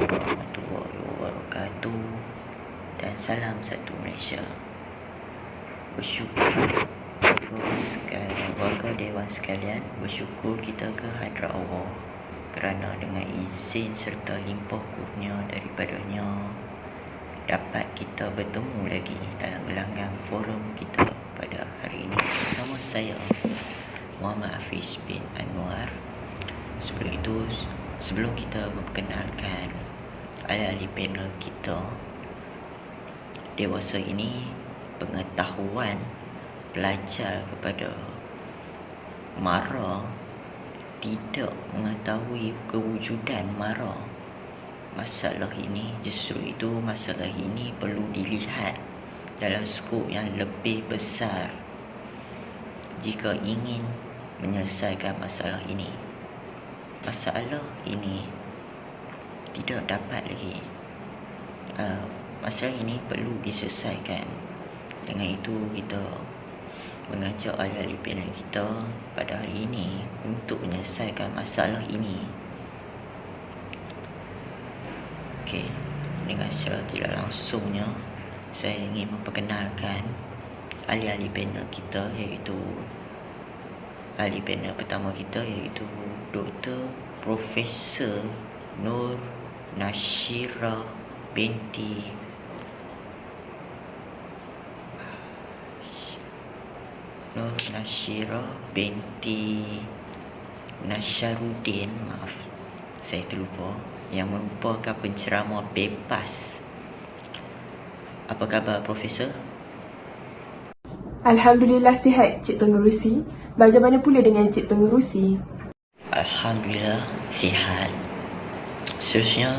warahmatullahi wabarakatuh. Dan salam satu Malaysia. Bersyukur warga dewan sekalian, bersyukur kita ke hadrat Allah kerana dengan izin serta limpah kurnia daripadanya dapat kita bertemu lagi dalam gelanggang forum kita pada hari ini bersama saya Muhammad Hafiz bin Anwar. Sebelum kita memperkenalkan ahli panel kita, dewasa ini pengetahuan pelajar kepada mara tidak mengetahui kewujudan mara. Masalah ini perlu dilihat dalam skop yang lebih besar jika ingin menyelesaikan masalah ini. Masalah ini tidak dapat lagi. Masalah ini perlu diselesaikan. Dengan itu kita mengajak ahli panel kita pada hari ini untuk menyelesaikan masalah ini. Okey, dengan secara tidak langsungnya saya ingin memperkenalkan ahli panel kita, iaitu ahli panel pertama kita iaitu Dr. Profesor Nur Nashira binti Nasharuddin, maaf saya terlupa, yang merupakan penceramah bebas. Apa khabar Profesor? Alhamdulillah sihat Cik Pengerusi. Bagaimana pula dengan Cik Pengerusi? Alhamdulillah sihat. Seterusnya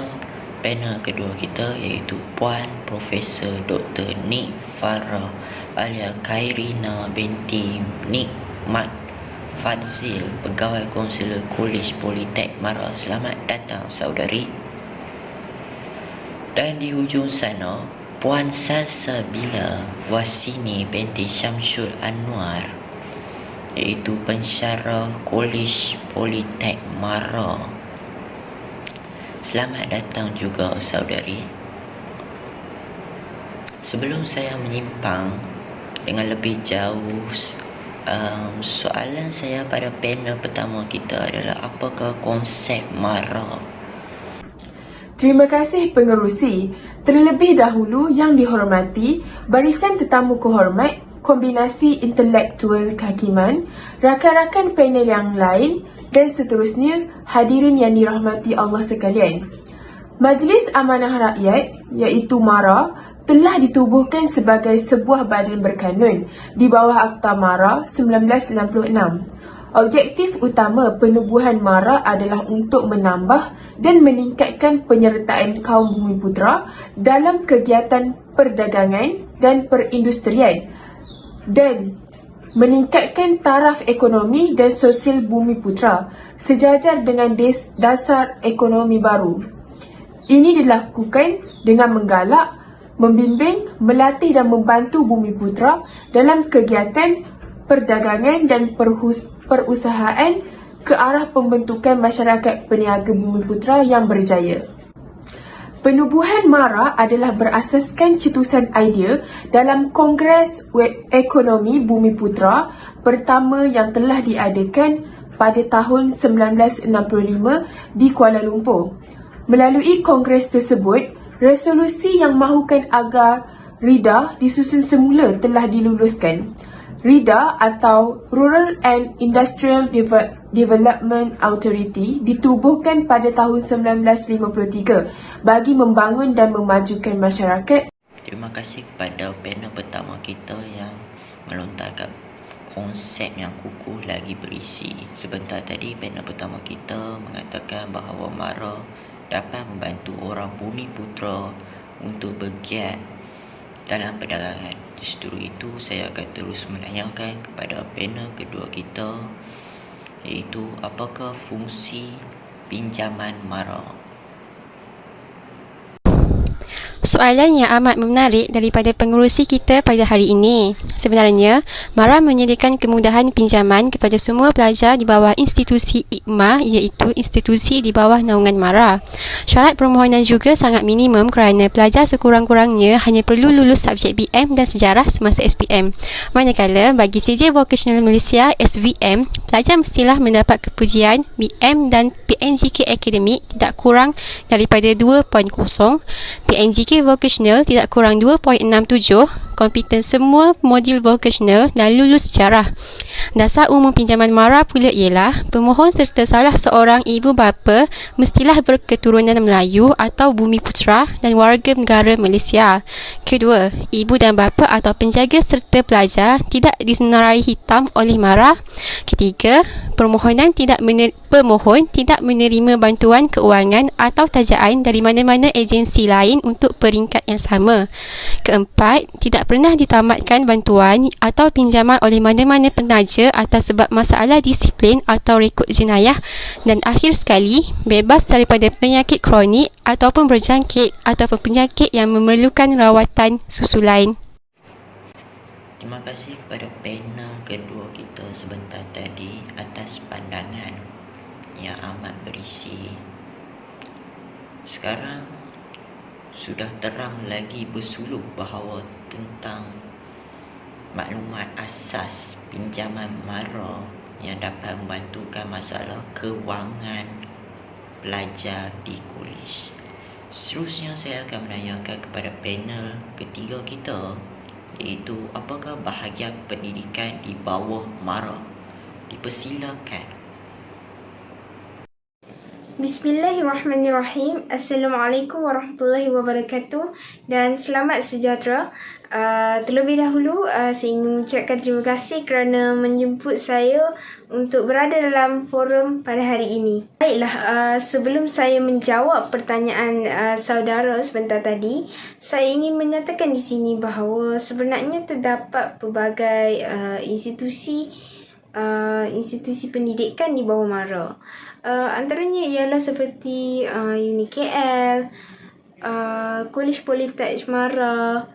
panel kedua kita iaitu Puan Profesor Dr. Nik Farah alias Khairina binti Nikmat Fadzil, Pegawai Konselor Kolej Politek Mara. Selamat datang saudari. Dan di hujung sana Puan Salsabila Wasini binti Syamsul Anwar, iaitu pensyarah Kolej Politek Mara. Selamat datang juga saudari. Sebelum saya menyimpang dengan lebih jauh, soalan saya pada panel pertama kita adalah apakah konsep Mara? Terima kasih Pengerusi. Terlebih dahulu yang dihormati barisan tetamu kehormat, kombinasi intelektual kehakiman, rakan-rakan panel yang lain dan seterusnya, hadirin yang dirahmati Allah sekalian. Majlis Amanah Rakyat iaitu MARA telah ditubuhkan sebagai sebuah badan berkanun di bawah Akta MARA 1996. Objektif utama penubuhan MARA adalah untuk menambah dan meningkatkan penyertaan kaum Bumiputera dalam kegiatan perdagangan dan perindustrian dan meningkatkan taraf ekonomi dan sosial Bumiputera sejajar dengan dasar ekonomi baru. Ini dilakukan dengan menggalak, membimbing, melatih dan membantu Bumiputera dalam kegiatan perdagangan dan perusahaan ke arah pembentukan masyarakat peniaga Bumiputera yang berjaya. Penubuhan MARA adalah berasaskan cetusan idea dalam Kongres Ekonomi Bumiputera pertama yang telah diadakan pada tahun 1965 di Kuala Lumpur. Melalui kongres tersebut, resolusi yang mahukan agar RIDA disusun semula telah diluluskan. RIDA atau Rural and Industrial Development Authority ditubuhkan pada tahun 1953 bagi membangun dan memajukan masyarakat. Terima kasih kepada panel pertama kita yang melontarkan konsep yang kukuh lagi berisi. Sebentar tadi panel pertama kita mengatakan bahawa MARA dapat membantu orang Bumiputera untuk bergiat dalam perdagangan. Setelah itu saya akan terus menanyakan kepada panel kedua kita, iaitu apakah fungsi pinjaman MARA? Soalan yang amat menarik daripada pengerusi kita pada hari ini. Sebenarnya, MARA menyediakan kemudahan pinjaman kepada semua pelajar di bawah institusi IKMA, iaitu institusi di bawah naungan MARA. Syarat permohonan juga sangat minimum kerana pelajar sekurang-kurangnya hanya perlu lulus subjek BM dan sejarah semasa SPM. Manakala bagi CJ Vocational Malaysia SVM, pelajar mestilah mendapat kepujian BM dan PNGK Akademik tidak kurang daripada 2.0, PNGK Vocational tidak kurang 2.67, kompeten semua modul vocational dan lulus sejarah. Dasar umum pinjaman MARA pula ialah pemohon serta salah seorang ibu bapa mestilah berketurunan Melayu atau Bumiputera dan warga negara Malaysia. Kedua, ibu dan bapa atau penjaga serta pelajar tidak disenarai hitam oleh MARA. Ketiga, pemohon tidak menerima bantuan keuangan atau tajaan dari mana-mana agensi lain untuk peringkat yang sama. Keempat, tidak pernah ditamatkan bantuan atau pinjaman oleh mana-mana penaja atas sebab masalah disiplin atau rekod jenayah. Dan akhir sekali, bebas daripada penyakit kronik ataupun berjangkit ataupun penyakit yang memerlukan rawatan susulan. Terima kasih kepada panel kedua kita sebentar tadi atas pandangan yang amat berisi. Sekarang sudah terang lagi bersuluh bahawa tentang maklumat asas pinjaman MARA yang dapat membantukan masalah kewangan pelajar di kolej. Seterusnya saya akan menanyakan kepada panel ketiga kita, iaitu apakah bahagian pendidikan di bawah MARA? Dipersilakan. Bismillahirrahmanirrahim. Assalamualaikum warahmatullahi wabarakatuh dan selamat sejahtera. Terlebih dahulu, saya ingin mengucapkan terima kasih kerana menjemput saya untuk berada dalam forum pada hari ini. Baiklah, sebelum saya menjawab pertanyaan saudara sebentar tadi, saya ingin menyatakan di sini bahawa sebenarnya terdapat pelbagai institusi pendidikan di bawah MARA. Antaranya ialah seperti UniKL, Kolej Politeknik MARA,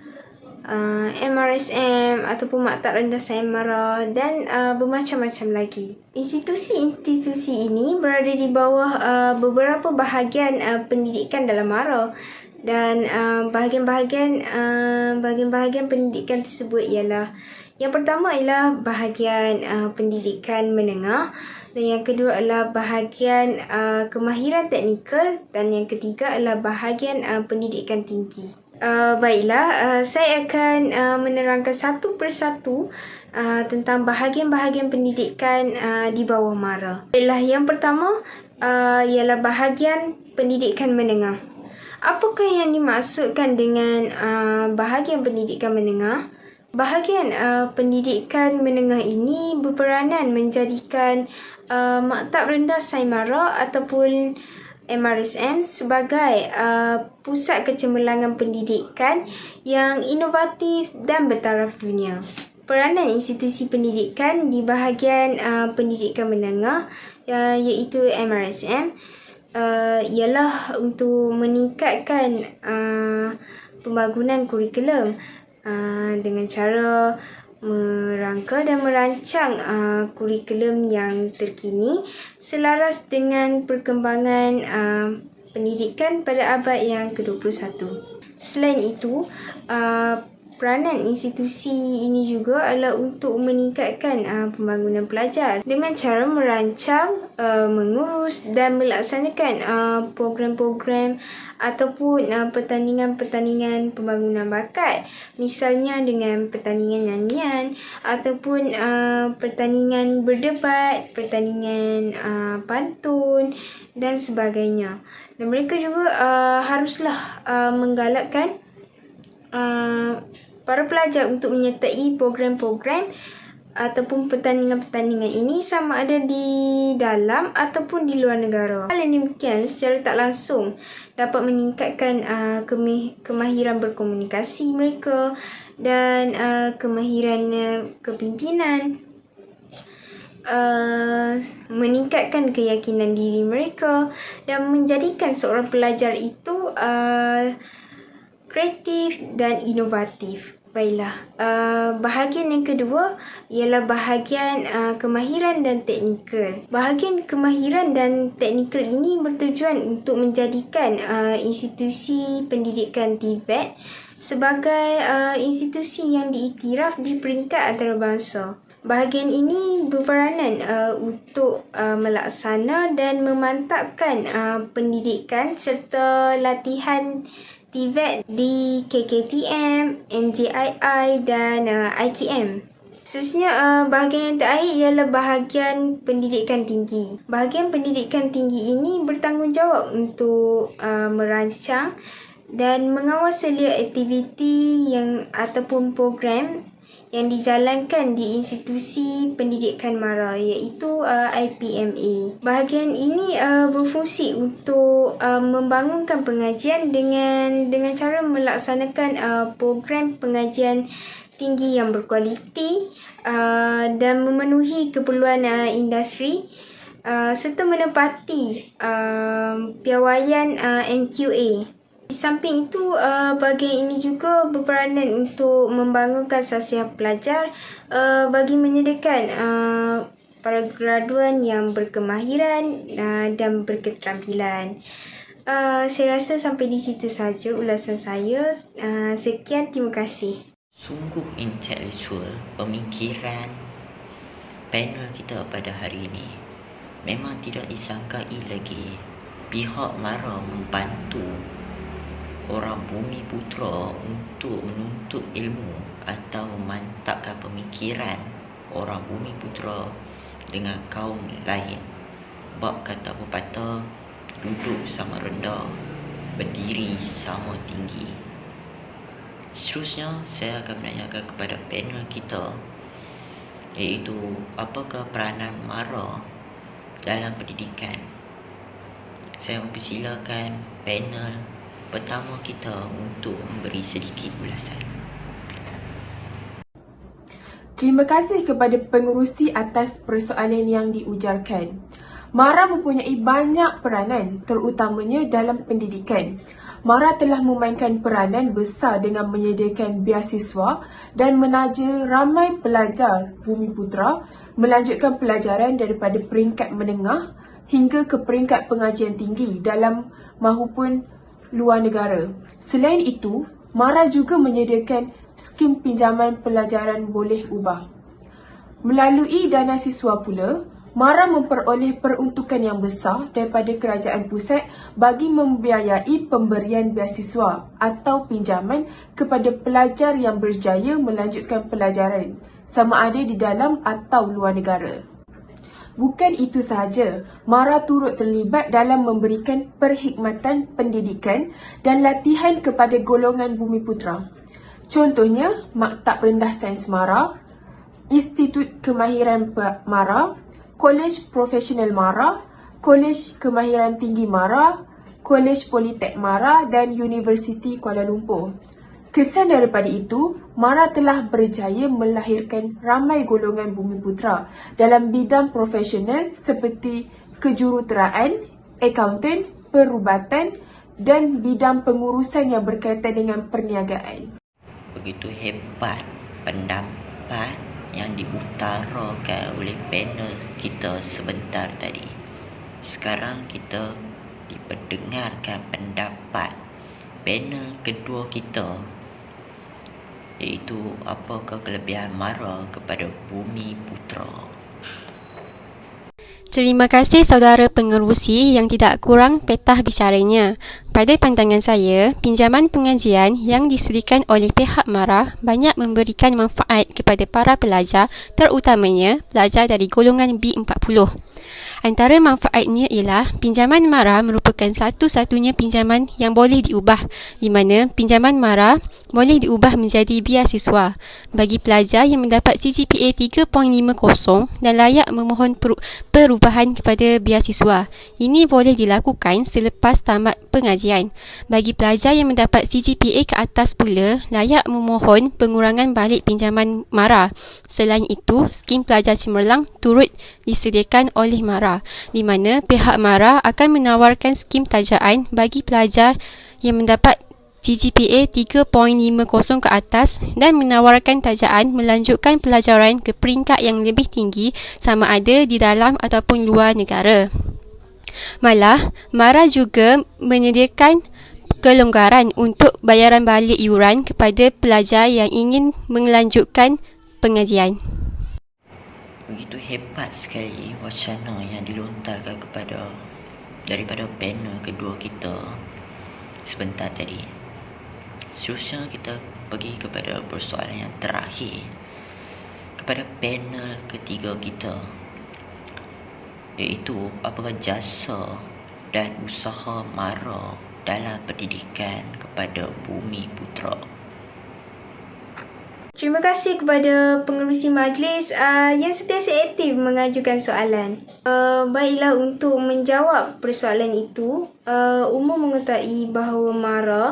MRSM ataupun Maktab Rendah Sains MARA dan bermacam-macam lagi. Institusi-institusi ini berada di bawah beberapa bahagian pendidikan dalam MARA dan bahagian-bahagian pendidikan tersebut ialah yang pertama ialah bahagian pendidikan menengah, dan yang kedua adalah bahagian kemahiran teknikal, dan yang ketiga adalah bahagian pendidikan tinggi. Baiklah, saya akan menerangkan satu persatu tentang bahagian-bahagian pendidikan di bawah MARA. Baiklah, yang pertama ialah bahagian pendidikan menengah. Apakah yang dimaksudkan dengan bahagian pendidikan menengah? Bahagian pendidikan menengah ini berperanan menjadikan Maktab Rendah Sains MARA ataupun MRSM sebagai pusat kecemerlangan pendidikan yang inovatif dan bertaraf dunia. Peranan institusi pendidikan di bahagian pendidikan menengah iaitu MRSM ialah untuk meningkatkan pembangunan kurikulum dengan cara merangka dan merancang kurikulum yang terkini selaras dengan perkembangan pendidikan pada abad yang ke-21. Selain itu, peranan institusi ini juga adalah untuk meningkatkan pembangunan pelajar dengan cara merancang, mengurus dan melaksanakan program-program ataupun pertandingan-pertandingan pembangunan bakat, misalnya dengan pertandingan nyanyian ataupun pertandingan berdebat, pertandingan pantun dan sebagainya. Dan mereka juga haruslah menggalakkan para pelajar untuk menyertai program-program ataupun pertandingan-pertandingan ini sama ada di dalam ataupun di luar negara. Hal yang demikian secara tak langsung dapat meningkatkan kemahiran berkomunikasi mereka dan kemahiran kepimpinan, meningkatkan keyakinan diri mereka dan menjadikan seorang pelajar itu kreatif dan inovatif. Baiklah, bahagian yang kedua ialah bahagian kemahiran dan teknikal. Bahagian kemahiran dan teknikal ini bertujuan untuk menjadikan institusi pendidikan TVET sebagai institusi yang diiktiraf di peringkat antarabangsa. Bahagian ini berperanan untuk melaksana dan memantapkan pendidikan serta latihan TVET di KKTM, MJII dan IKM. Seterusnya, bahagian yang terakhir ialah bahagian pendidikan tinggi. Bahagian pendidikan tinggi ini bertanggungjawab untuk merancang dan mengawal selia aktiviti ataupun program yang dijalankan di institusi pendidikan MARA, iaitu IPMA. Bahagian ini berfungsi untuk membangunkan pengajian dengan cara melaksanakan program pengajian tinggi yang berkualiti dan memenuhi keperluan industri serta menepati piawaian MQA. Di samping itu, bahagian ini juga berperanan untuk membangunkan sasiah pelajar bagi menyediakan para graduan yang berkemahiran dan berketerampilan. Saya rasa sampai di situ saja ulasan saya. Sekian, terima kasih. Sungguh intelektual pemikiran panel kita pada hari ini. Memang tidak disangkai lagi pihak MARA membantu orang Bumi Putra untuk menuntut ilmu atau memantapkan pemikiran orang Bumi Putra dengan kaum lain. Bab kata pepatah, duduk sama rendah, berdiri sama tinggi. Seterusnya, saya akan menanyakan kepada panel kita, iaitu apakah peranan MARA dalam pendidikan. Saya mempersilakan panel pertama kita untuk memberi sedikit ulasan. Terima kasih kepada pengerusi atas persoalan yang diujarkan. MARA mempunyai banyak peranan, terutamanya dalam pendidikan. MARA telah memainkan peranan besar dengan menyediakan beasiswa dan menaja ramai pelajar Bumi Putra melanjutkan pelajaran daripada peringkat menengah hingga ke peringkat pengajian tinggi dalam mahupun luar negara. Selain itu, MARA juga menyediakan skim pinjaman pelajaran boleh ubah. Melalui dana siswa pula, MARA memperoleh peruntukan yang besar daripada kerajaan pusat bagi membiayai pemberian beasiswa atau pinjaman kepada pelajar yang berjaya melanjutkan pelajaran, sama ada di dalam atau luar negara. Bukan itu sahaja, MARA turut terlibat dalam memberikan perkhidmatan pendidikan dan latihan kepada golongan Bumi Putra. Contohnya, Maktab Rendah Sains MARA, Institut Kemahiran MARA, Kolej Profesional MARA, Kolej Kemahiran Tinggi MARA, Kolej Politek MARA dan Universiti Kuala Lumpur. Kesan daripada itu, MARA telah berjaya melahirkan ramai golongan Bumi Putra dalam bidang profesional seperti kejuruteraan, akaunten, perubatan dan bidang pengurusan yang berkaitan dengan perniagaan. Begitu hebat pendapat yang diutarakan oleh panel kita sebentar tadi. Sekarang kita diperdengarkan pendapat panel kedua kita, iaitu apakah kelebihan MARA kepada Bumi Putra. Terima kasih saudara pengerusi yang tidak kurang petah bicaranya. Pada pandangan saya, pinjaman pengajian yang disediakan oleh pihak MARA banyak memberikan manfaat kepada para pelajar, terutamanya pelajar dari golongan B40. Antara manfaatnya ialah pinjaman MARA merupakan satu-satunya pinjaman yang boleh diubah, di mana pinjaman MARA boleh diubah menjadi beasiswa bagi pelajar yang mendapat CGPA 3.50 dan layak memohon perubahan kepada beasiswa. Ini boleh dilakukan selepas tamat pengajian. Bagi pelajar yang mendapat CGPA ke atas pula, layak memohon pengurangan balik pinjaman MARA. Selain itu, skim pelajar cemerlang turut disediakan oleh MARA, di mana pihak MARA akan menawarkan skim tajaan bagi pelajar yang mendapat GPA 3.50 ke atas dan menawarkan tajaan melanjutkan pelajaran ke peringkat yang lebih tinggi sama ada di dalam ataupun luar negara. Malah, MARA juga menyediakan kelonggaran untuk bayaran balik yuran kepada pelajar yang ingin melanjutkan pengajian. Begitu hebat sekali wacana yang dilontarkan daripada panel kedua kita sebentar tadi. Seterusnya kita pergi kepada persoalan yang terakhir kepada panel ketiga kita, iaitu apakah jasa dan usaha MARA dalam pendidikan kepada Bumi Putera. Terima kasih kepada pengerusi majlis yang sentiasa aktif mengajukan soalan. Baiklah, untuk menjawab persoalan itu, umum mengetahui bahawa MARA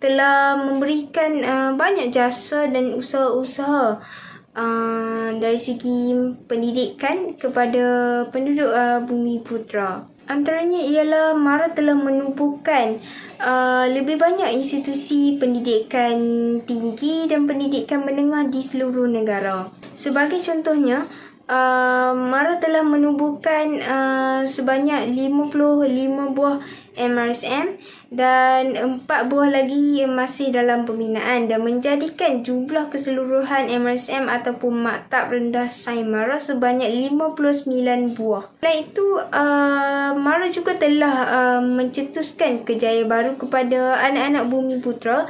telah memberikan banyak jasa dan usaha-usaha dari segi pendidikan kepada penduduk Bumi Putera. Antaranya ialah MARA telah menubuhkan lebih banyak institusi pendidikan tinggi dan pendidikan menengah di seluruh negara. Sebagai contohnya, MARA telah menubuhkan sebanyak 55 buah MRSM dan 4 buah lagi masih dalam pembinaan dan menjadikan jumlah keseluruhan MRSM ataupun Maktab Rendah Sains MARA sebanyak 59 buah. Selain itu, MARA juga telah mencetuskan kejayaan baru kepada anak-anak Bumi Putera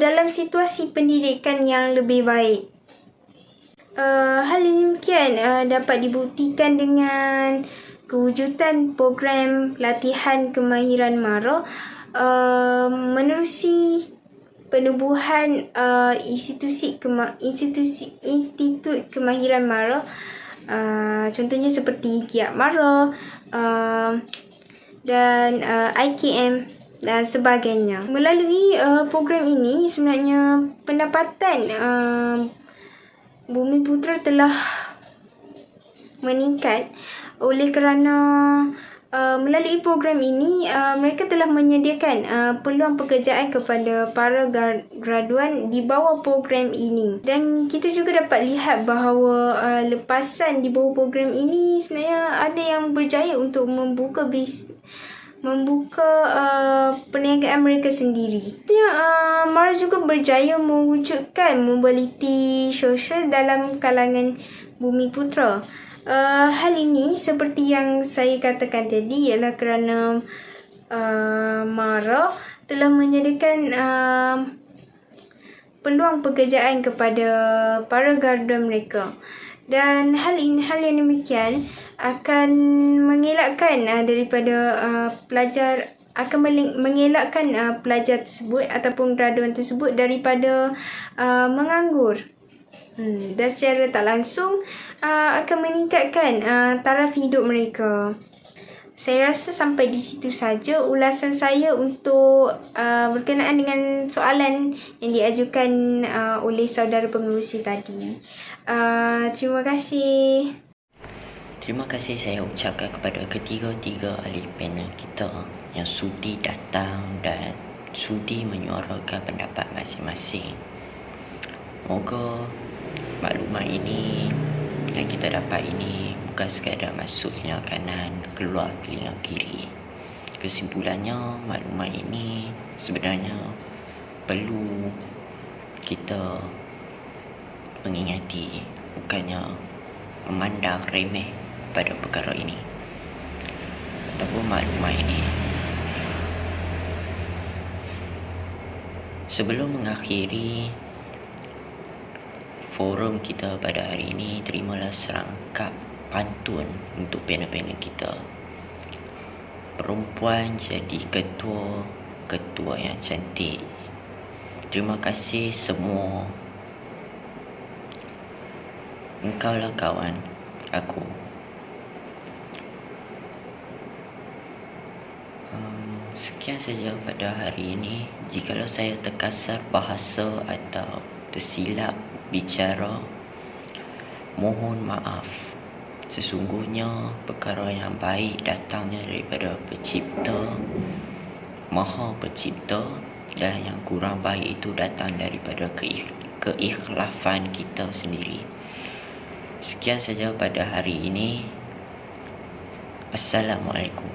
dalam situasi pendidikan yang lebih baik. Hal ini demikian dapat dibuktikan dengan kewujudan program latihan kemahiran MARA menerusi penubuhan institut kemahiran MARA, contohnya seperti Kiat MARA dan IKM dan sebagainya. Melalui program ini sebenarnya pendapatan Bumi Putera telah meningkat oleh kerana melalui program ini mereka telah menyediakan peluang pekerjaan kepada para graduan di bawah program ini. Dan kita juga dapat lihat bahawa lepasan di bawah program ini sebenarnya ada yang berjaya untuk membuka perniagaan mereka sendiri. MARA juga berjaya mewujudkan mobiliti sosial dalam kalangan Bumi Putera. Hal ini seperti yang saya katakan tadi ialah kerana MARA telah menyediakan peluang pekerjaan kepada para graduan mereka. Dan hal yang demikian akan mengelakkan pelajar tersebut ataupun graduan tersebut daripada menganggur. Dan secara tak langsung akan meningkatkan taraf hidup mereka. Saya rasa sampai di situ saja ulasan saya untuk berkenaan dengan soalan yang diajukan oleh saudara pengerusi tadi. Terima kasih. Terima kasih saya ucapkan kepada ketiga-tiga ahli panel kita yang sudi datang dan sudi menyuarakan pendapat masing-masing. Moga maklumat ini yang kita dapat ini bukan sekadar masuk telinga kanan, keluar telinga kiri. Kesimpulannya, maklumat ini sebenarnya perlu kita mengingati, bukannya memandang remeh pada perkara ini ataupun maklumat ini. Sebelum mengakhiri forum kita pada hari ini, terimalah serangkap pantun untuk panel-panel kita. Perempuan jadi ketua yang cantik. Terima kasih semua. Engkaulah kawan aku. Sekian saja pada hari ini. Jikalau saya terkasar bahasa atau tersilap bicara, mohon maaf. Sesungguhnya perkara yang baik datangnya daripada Pencipta, Maha Pencipta, dan yang kurang baik itu datang daripada keikhlafan kita sendiri. Sekian saja pada hari ini. Assalamualaikum.